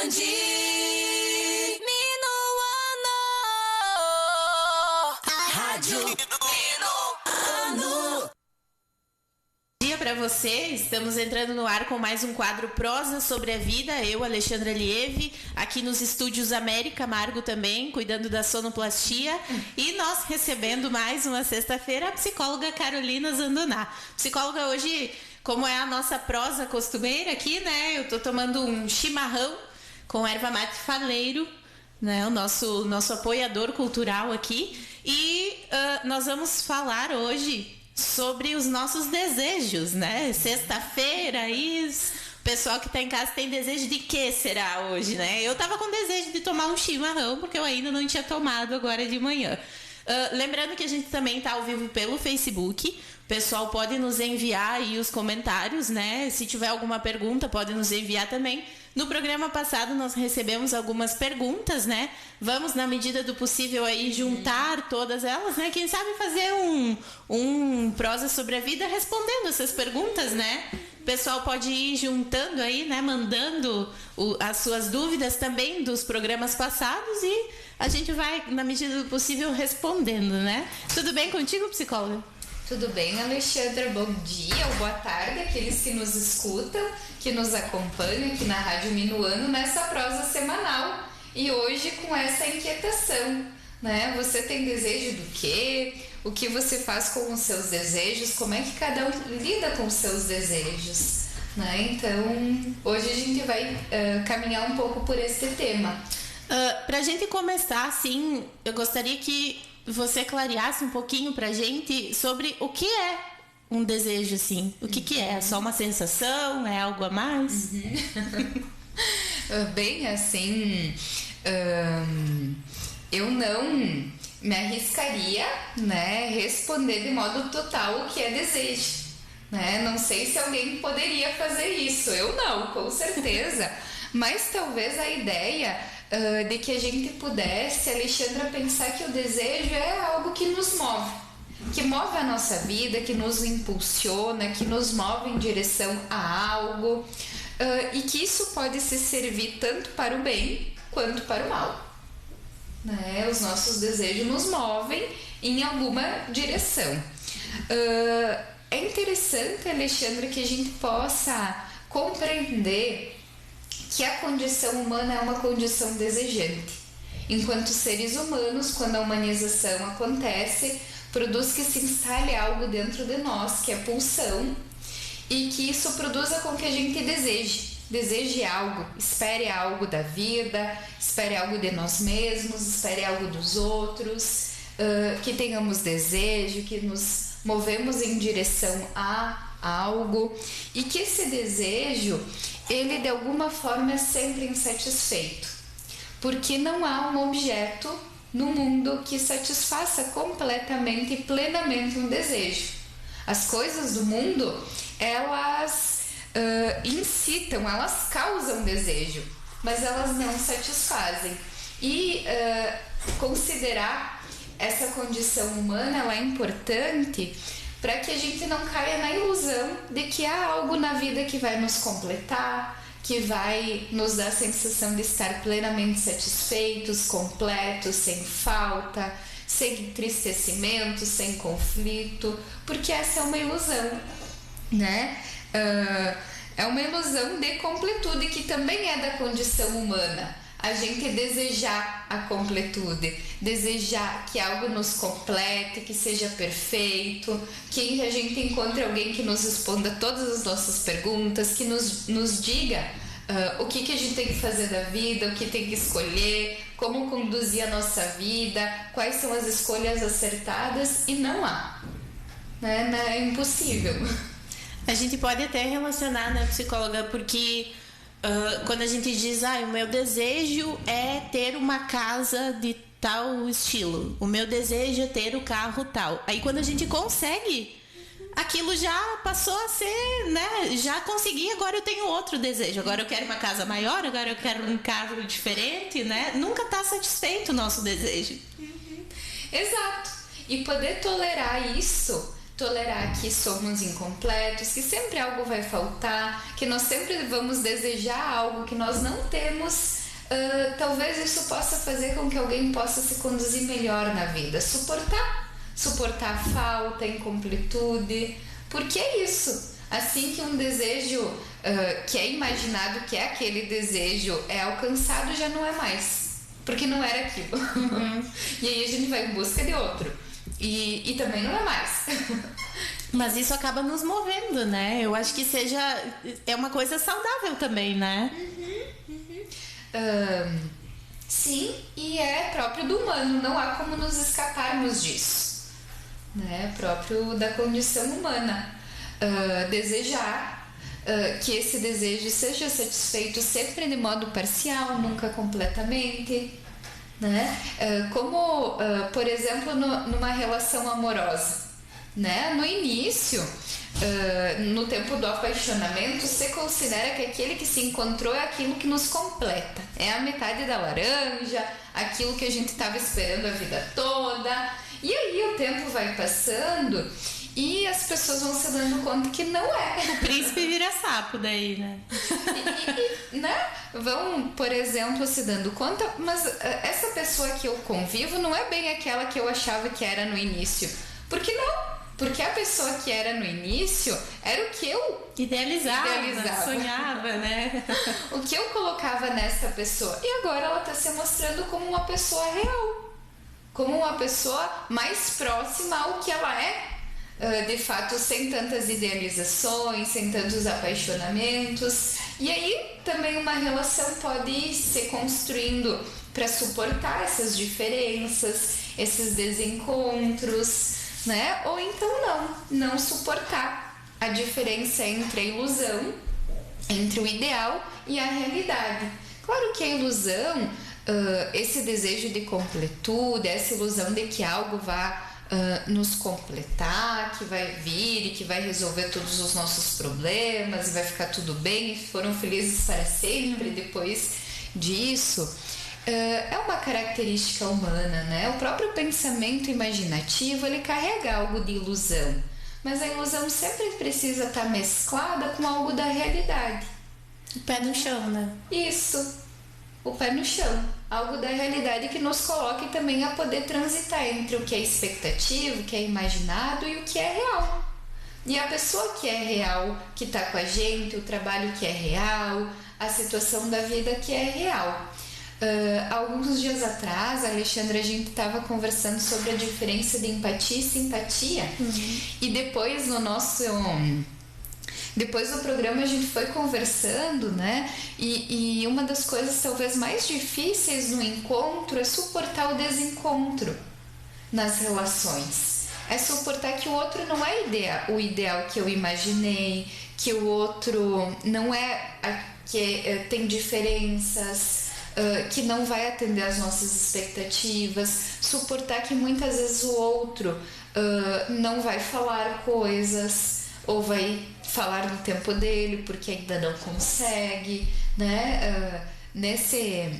Minuano. Rádio Minuano. Bom dia para você, estamos entrando no ar com mais um quadro Prosa sobre a Vida, eu, Alexandra Lieve, aqui nos estúdios América, Margo também, cuidando da sonoplastia, e nós recebendo mais uma sexta-feira a psicóloga Carolina Zandoná. Psicóloga, hoje, como é a nossa prosa costumeira aqui, né, eu tô tomando um chimarrão com erva mate faleiro, né, o nosso apoiador cultural aqui, e nós vamos falar hoje sobre os nossos desejos, né? Sexta-feira, o pessoal que está em casa tem desejo de que será hoje, né? Eu tava com desejo de tomar um chimarrão, porque eu ainda não tinha tomado agora de manhã. Lembrando que a gente também está ao vivo pelo Facebook. O pessoal pode nos enviar aí os comentários, né? Se tiver alguma pergunta, pode nos enviar também. No programa passado nós recebemos algumas perguntas, né? Vamos, na medida do possível, aí juntar todas elas, né? Quem sabe fazer um prosa sobre a vida respondendo essas perguntas, né? O pessoal pode ir juntando aí, né? Mandando as suas dúvidas também dos programas passados e a gente vai, na medida do possível, respondendo, né? Tudo bem contigo, psicóloga? Tudo bem, Alexandra? Bom dia ou boa tarde àqueles que nos escutam, que nos acompanham aqui na Rádio Minuano nessa prosa semanal. E hoje com essa inquietação, né? Você tem desejo do quê? O que você faz com os seus desejos? Como é que cada um lida com os seus desejos? Né? Então, hoje a gente vai caminhar um pouco por esse tema. Pra gente começar, assim, eu gostaria que você clareasse um pouquinho pra gente sobre o que é um desejo, assim. O que é? É só uma sensação? É algo a mais? Bem, assim, eu não me arriscaria, né, responder de modo total o que é desejo, né? Não sei se alguém poderia fazer isso. Eu não, com certeza. Mas talvez a ideia de que a gente pudesse, Alexandra, pensar que o desejo é algo que nos move, que move a nossa vida, que nos impulsiona, que nos move em direção a algo, e que isso pode se servir tanto para o bem quanto para o mal, né? Os nossos desejos nos movem em alguma direção. É interessante, Alexandra, que a gente possa compreender que a condição humana é uma condição desejante. Enquanto seres humanos, quando a humanização acontece, produz que se instale algo dentro de nós, que é pulsão, e que isso produza com que a gente deseje algo, espere algo da vida, espere algo de nós mesmos, espere algo dos outros, que tenhamos desejo, que nos movemos em direção a algo, e que esse desejo, ele de alguma forma é sempre insatisfeito, porque não há um objeto no mundo que satisfaça completamente e plenamente um desejo. As coisas do mundo, elas incitam, elas causam desejo, mas elas não satisfazem. E considerar essa condição humana, ela é importante para que a gente não caia na ilusão de que há algo na vida que vai nos completar, que vai nos dar a sensação de estar plenamente satisfeitos, completos, sem falta, sem entristecimento, sem conflito, porque essa é uma ilusão, né? É uma ilusão de completude que também é da condição humana. A gente desejar a completude, desejar que algo nos complete, que seja perfeito, que a gente encontre alguém que nos responda todas as nossas perguntas, que nos diga o que a gente tem que fazer da vida, o que tem que escolher, como conduzir a nossa vida, quais são as escolhas acertadas, e não há, né? É impossível. A gente pode até relacionar, né, psicóloga, porque quando a gente diz, o meu desejo é ter uma casa de tal estilo, o meu desejo é ter o carro tal. Aí quando a gente consegue, aquilo já passou a ser, né? Já consegui, agora eu tenho outro desejo. Agora eu quero uma casa maior, agora eu quero um carro diferente, né? Nunca está satisfeito o nosso desejo. Exato. E poder tolerar isso, tolerar que somos incompletos, que sempre algo vai faltar, que nós sempre vamos desejar algo que nós não temos talvez isso possa fazer com que alguém possa se conduzir melhor na vida, suportar a falta, a incompletude, porque é isso. Assim que um desejo que é imaginado, que é aquele desejo, é alcançado, já não é mais, porque não era aquilo. E aí a gente vai em busca de outro, e também não é mais. Mas isso acaba nos movendo, né? Eu acho que é uma coisa saudável também, né? Sim, e é próprio do humano, não há como nos escaparmos disso, né? Próprio da condição humana. Desejar que esse desejo seja satisfeito sempre de modo parcial, nunca completamente, né? Como, por exemplo, numa relação amorosa, né? No início, no tempo do apaixonamento, você considera que aquele que se encontrou é aquilo que nos completa, é a metade da laranja, aquilo que a gente estava esperando a vida toda. E aí o tempo vai passando e as pessoas vão se dando conta que não é. O príncipe vira sapo daí, né? Né? Vão, por exemplo, se dando conta, mas essa pessoa que eu convivo não é bem aquela que eu achava que era no início. Por que não? Porque a pessoa que era no início era o que eu idealizava, sonhava, né? O que eu colocava nessa pessoa. E agora ela está se mostrando como uma pessoa real, como uma pessoa mais próxima ao que ela é, de fato, sem tantas idealizações, sem tantos apaixonamentos. E aí também uma relação pode ir se construindo para suportar essas diferenças, esses desencontros, né? Ou então não suportar a diferença entre a ilusão, entre o ideal e a realidade. Claro que a ilusão, esse desejo de completude, essa ilusão de que algo vá nos completar, que vai vir e que vai resolver todos os nossos problemas e vai ficar tudo bem e foram felizes para sempre depois disso. É uma característica humana, né? O próprio pensamento imaginativo, ele carrega algo de ilusão, mas a ilusão sempre precisa estar mesclada com algo da realidade. O pé no chão, né? Isso, o pé no chão, algo da realidade que nos coloque também a poder transitar entre o que é expectativo, o que é imaginado e o que é real. E a pessoa que é real, que está com a gente, o trabalho que é real, a situação da vida que é real. Alguns dias atrás, Alexandra, a gente estava conversando sobre a diferença de empatia e simpatia. E depois depois do programa a gente foi conversando, né? E uma das coisas talvez mais difíceis no encontro é suportar o desencontro nas relações. É suportar que o outro não é o ideal que eu imaginei, que o outro não é que tem diferenças, que não vai atender às nossas expectativas, suportar que muitas vezes o outro não vai falar coisas ou vai falar no tempo dele porque ainda não consegue, né?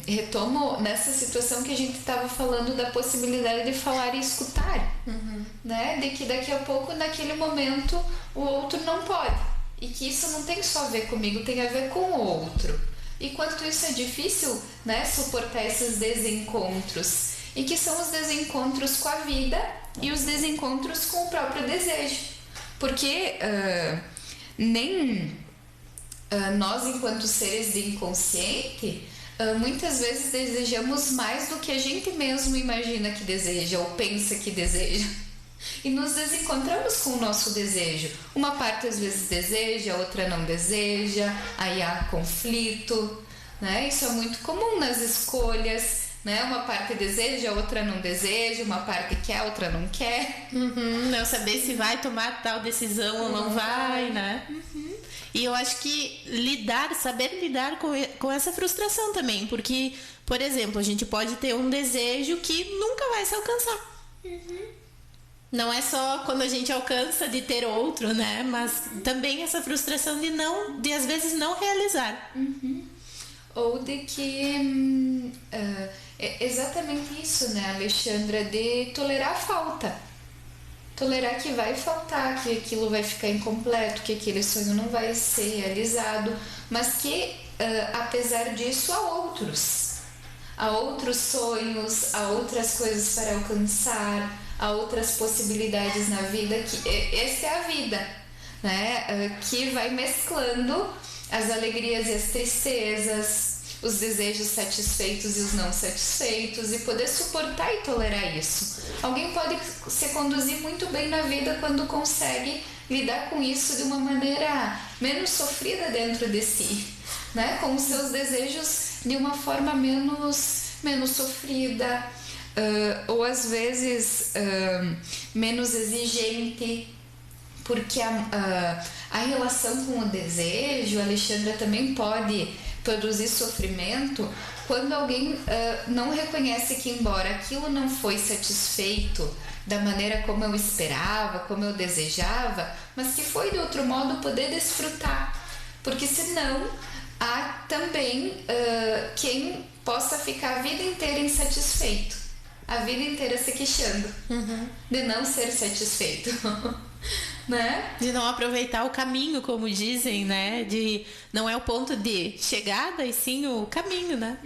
Retomo nessa situação que a gente estava falando da possibilidade de falar e escutar, né? De que daqui a pouco, naquele momento, o outro não pode, e que isso não tem só a ver comigo, tem a ver com o outro. E quanto isso é difícil, né, suportar esses desencontros, e que são os desencontros com a vida e os desencontros com o próprio desejo, porque nem nós, enquanto seres de inconsciente, muitas vezes desejamos mais do que a gente mesmo imagina que deseja ou pensa que deseja. E nos desencontramos com o nosso desejo. Uma parte às vezes deseja, a outra não deseja, aí há conflito, né? Isso é muito comum nas escolhas, né? Uma parte deseja, a outra não deseja, uma parte quer, a outra não quer. Não saber se vai tomar tal decisão ou não vai, né? E eu acho que saber lidar com essa frustração também, porque, por exemplo, a gente pode ter um desejo que nunca vai se alcançar. Não é só quando a gente alcança de ter outro, né? Mas também essa frustração de às vezes não realizar. Ou de que é exatamente isso, né, Alexandra, de tolerar a falta. Tolerar que vai faltar, que aquilo vai ficar incompleto, que aquele sonho não vai ser realizado, mas que apesar disso há outros, a outros sonhos, a outras coisas para alcançar, a outras possibilidades na vida, que essa é a vida, né? Que vai mesclando as alegrias e as tristezas, os desejos satisfeitos e os não satisfeitos, e poder suportar e tolerar isso. Alguém pode se conduzir muito bem na vida quando consegue lidar com isso de uma maneira menos sofrida dentro de si, né? Com os seus desejos de uma forma menos sofrida, ou às vezes menos exigente, porque a relação com o desejo, Alexandra, também pode produzir sofrimento quando alguém não reconhece que, embora aquilo não foi satisfeito da maneira como eu esperava, como eu desejava, mas que foi de outro modo poder desfrutar, porque senão há também quem possa ficar a vida inteira insatisfeito, a vida inteira se queixando de não ser satisfeito. Né? De não aproveitar o caminho, como dizem, né? De não é o ponto de chegada, e sim o caminho, né?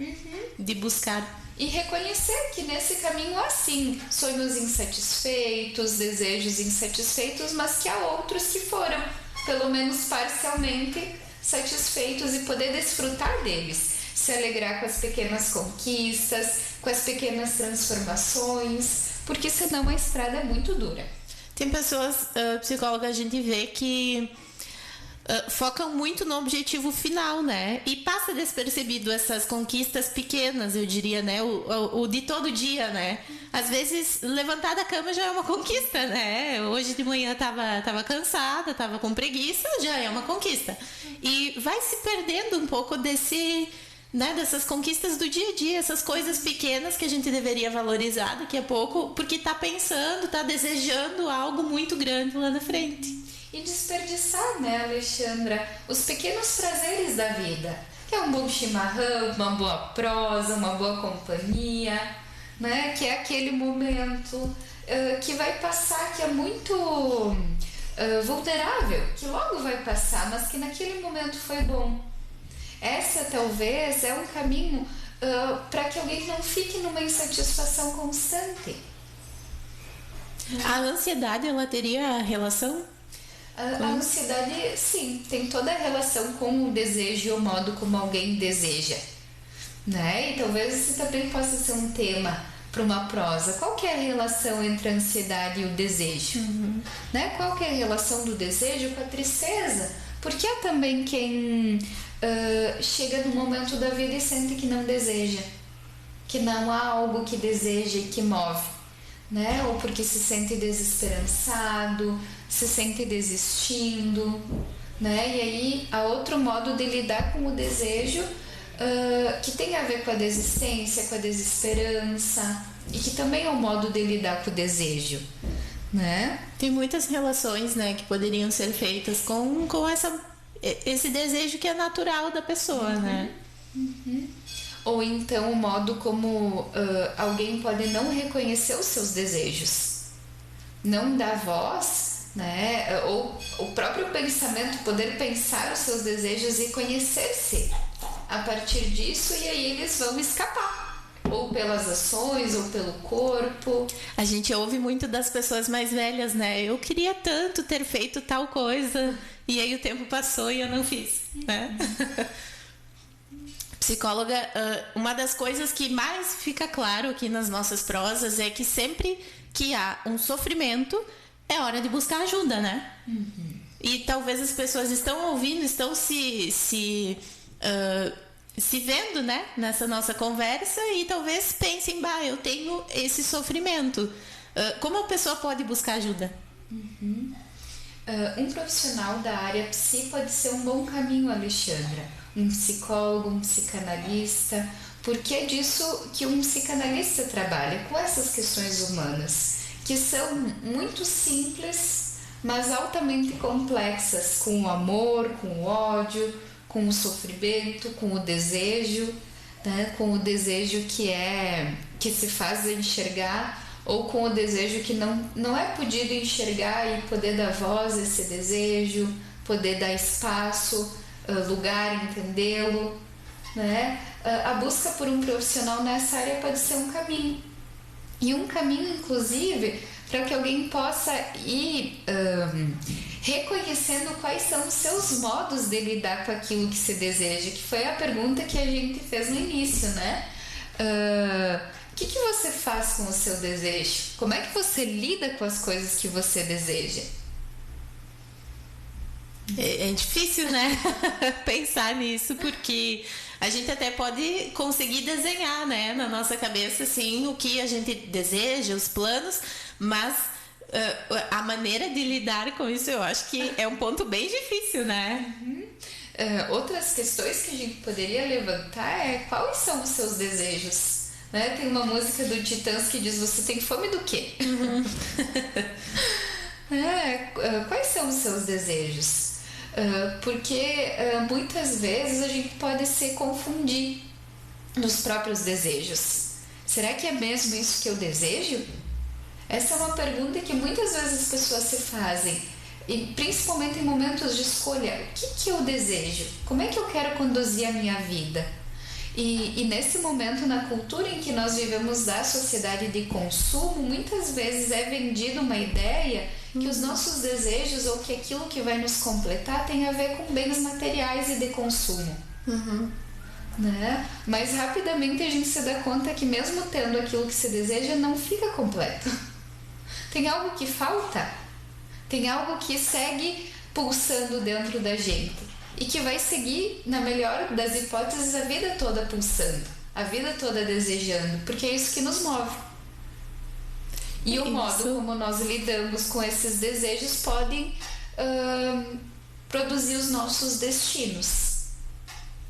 De buscar. E reconhecer que nesse caminho há sim sonhos insatisfeitos, desejos insatisfeitos, mas que há outros que foram, pelo menos parcialmente, satisfeitos, e poder desfrutar deles. Se alegrar com as pequenas conquistas, com as pequenas transformações, porque senão a estrada é muito dura. Tem pessoas, psicóloga, a gente vê que focam muito no objetivo final, né? E passa despercebido essas conquistas pequenas, eu diria, né? O de todo dia, né? Às vezes, levantar da cama já é uma conquista, né? Hoje de manhã tava cansada, tava com preguiça, já é uma conquista. E vai se perdendo um pouco dessas conquistas do dia a dia, essas coisas pequenas que a gente deveria valorizar daqui a pouco, porque tá pensando, tá desejando algo muito grande lá na frente. E desperdiçar, né, Alexandra, os pequenos prazeres da vida, que é um bom chimarrão, uma boa prosa, uma boa companhia, né, que é aquele momento que vai passar, que é muito vulnerável, que logo vai passar, mas que naquele momento foi bom. Essa talvez é um caminho para que alguém não fique numa insatisfação constante. A ansiedade, ela teria relação? A ansiedade, sim, tem toda a relação com o desejo e o modo como alguém deseja, né? E talvez esse também possa ser um tema para uma prosa. Qual que é a relação entre a ansiedade e o desejo? Né? Qual que é a relação do desejo com a tristeza? Porque há também quem chega no momento da vida e sente que não deseja, que não há algo que deseja e que move, né? Ou porque se sente desesperançado, se sente desistindo, né? E aí há outro modo de lidar com o desejo que tem a ver com a desistência, com a desesperança, e que também é um modo de lidar com o desejo, né? Tem muitas relações, né, que poderiam ser feitas com esse desejo que é natural da pessoa, né? Ou então o modo como alguém pode não reconhecer os seus desejos, não dar voz, né? Ou o próprio pensamento, poder pensar os seus desejos e conhecer-se a partir disso, e aí eles vão escapar, ou pelas ações, ou pelo corpo. A gente ouve muito das pessoas mais velhas, né? Eu queria tanto ter feito tal coisa, e aí o tempo passou e eu não fiz, né? Psicóloga, uma das coisas que mais fica claro aqui nas nossas prosas é que sempre que há um sofrimento, é hora de buscar ajuda, né? E talvez as pessoas estão ouvindo, estão se vendo, né, nessa nossa conversa, e talvez pensem, eu tenho esse sofrimento. Como a pessoa pode buscar ajuda? Um profissional da área psi pode ser um bom caminho, Alexandra. Um psicólogo, um psicanalista, porque é disso que um psicanalista trabalha, com essas questões humanas, que são muito simples, mas altamente complexas, com o amor, com o ódio, com o sofrimento, com o desejo, né? Com o desejo que se faz enxergar, ou com o desejo que não é podido enxergar, e poder dar voz a esse desejo, poder dar espaço, lugar, entendê-lo, né? A busca por um profissional nessa área pode ser um caminho. E um caminho, inclusive, para que alguém possa ir reconhecendo quais são os seus modos de lidar com aquilo que se deseja, que foi a pergunta que a gente fez no início, né? O que você faz com o seu desejo? Como é que você lida com as coisas que você deseja? É difícil, né? Pensar nisso, porque a gente até pode conseguir desenhar, né, na nossa cabeça, assim, o que a gente deseja, os planos, mas a maneira de lidar com isso, eu acho que é um ponto bem difícil, né? Outras questões que a gente poderia levantar é quais são os seus desejos, né? Tem uma música do Titãs que diz: você tem fome do quê? Quais são os seus desejos? Porque muitas vezes a gente pode se confundir nos próprios desejos. Será que é mesmo isso que eu desejo? Essa é uma pergunta que muitas vezes as pessoas se fazem, e principalmente em momentos de escolha. O que eu desejo? Como é que eu quero conduzir a minha vida? E nesse momento, na cultura em que nós vivemos da sociedade de consumo, muitas vezes é vendida uma ideia que os nossos desejos ou que aquilo que vai nos completar tem a ver com bens materiais e de consumo. Né? Mas rapidamente a gente se dá conta que mesmo tendo aquilo que se deseja, não fica completo. Tem algo que falta, tem algo que segue pulsando dentro da gente e que vai seguir, na melhor das hipóteses, a vida toda pulsando, a vida toda desejando, porque é isso que nos move. E o modo como nós lidamos com esses desejos podem produzir os nossos destinos.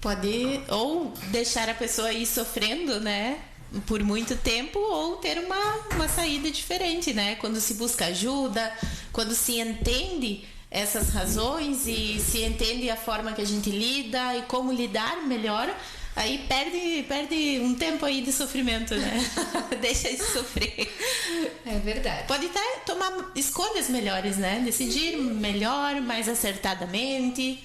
Pode ou deixar a pessoa ir sofrendo, né, por muito tempo, ou ter uma saída diferente, né? Quando se busca ajuda, quando se entende essas razões e se entende a forma que a gente lida e como lidar melhor, aí perde um tempo aí de sofrimento, né? Deixa de sofrer. É verdade. Pode até tomar escolhas melhores, né? Decidir melhor, mais acertadamente.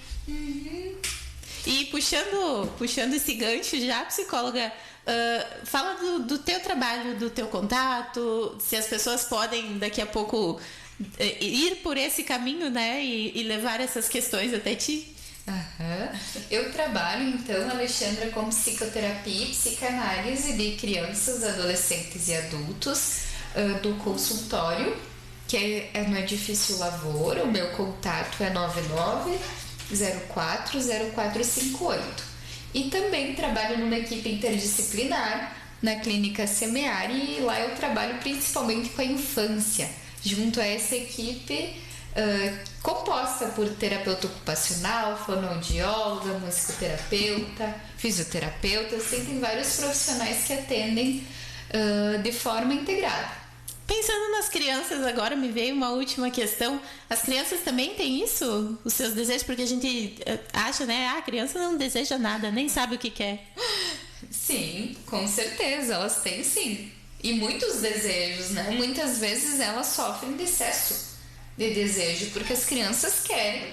E puxando esse gancho já, psicóloga, fala do teu trabalho, do teu contato, se as pessoas podem daqui a pouco ir por esse caminho, né, e levar essas questões até ti. Eu trabalho, então, Alexandra, com psicoterapia e psicanálise de crianças, adolescentes e adultos do consultório, que é no Edifício Lavoura. O meu contato é 99040458. E também trabalho numa equipe interdisciplinar na Clínica Semear, e lá eu trabalho principalmente com a infância, junto a essa equipe composta por terapeuta ocupacional, fonoaudióloga, musicoterapeuta, fisioterapeuta. Assim, tem vários profissionais que atendem de forma integrada. Pensando nas crianças agora, me veio uma última questão. As crianças também têm isso? Os seus desejos? Porque a gente acha, né? A criança não deseja nada, nem sabe o que quer. Sim, com certeza, elas têm sim. E muitos desejos, né? Muitas vezes elas sofrem de excesso de desejo, porque as crianças querem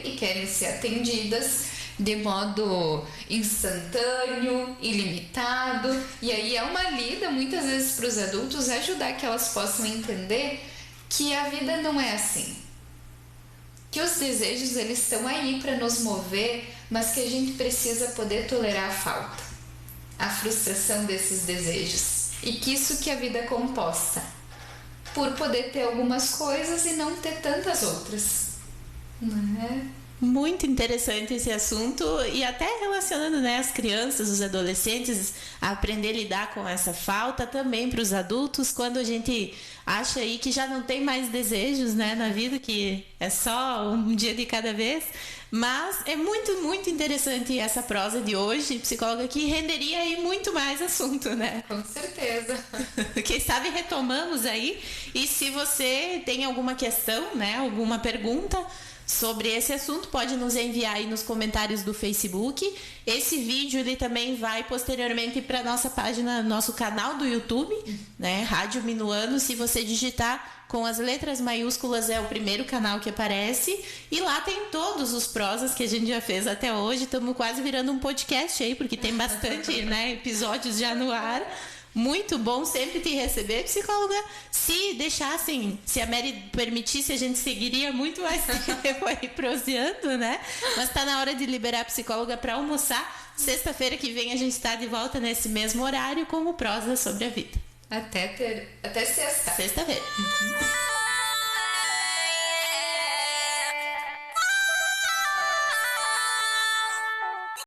e querem ser atendidas de modo instantâneo, ilimitado. E aí é uma lida muitas vezes para os adultos ajudar que elas possam entender que a vida não é assim, que os desejos eles estão aí para nos mover, mas que a gente precisa poder tolerar a falta, a frustração desses desejos, e que isso que a vida é composta por poder ter algumas coisas e não ter tantas outras, né? Muito interessante esse assunto, e até relacionando, né, as crianças, os adolescentes a aprender a lidar com essa falta, também para os adultos, quando a gente acha aí que já não tem mais desejos, né, na vida, que é só um dia de cada vez. Mas é muito, muito interessante essa prosa de hoje, psicóloga, que renderia aí muito mais assunto, né? Com certeza. Quem sabe retomamos aí, e se você tem alguma questão, né, alguma pergunta, sobre esse assunto, pode nos enviar aí nos comentários do Facebook. Esse vídeo ele também vai posteriormente para nossa página, nosso canal do YouTube, né? Rádio Minuano. Se você digitar com as letras maiúsculas, é o primeiro canal que aparece. E lá tem todos os prosas que a gente já fez até hoje. Estamos quase virando um podcast aí, porque tem bastante, né, episódios já no ar. Muito bom sempre te receber, psicóloga. Se deixassem, se a Mary permitisse, a gente seguiria muito mais tempo aí proseando, né? Mas tá na hora de liberar a psicóloga para almoçar. Sexta-feira que vem a gente está de volta nesse mesmo horário com o Prosa sobre a Vida. Até sexta. Sexta-feira.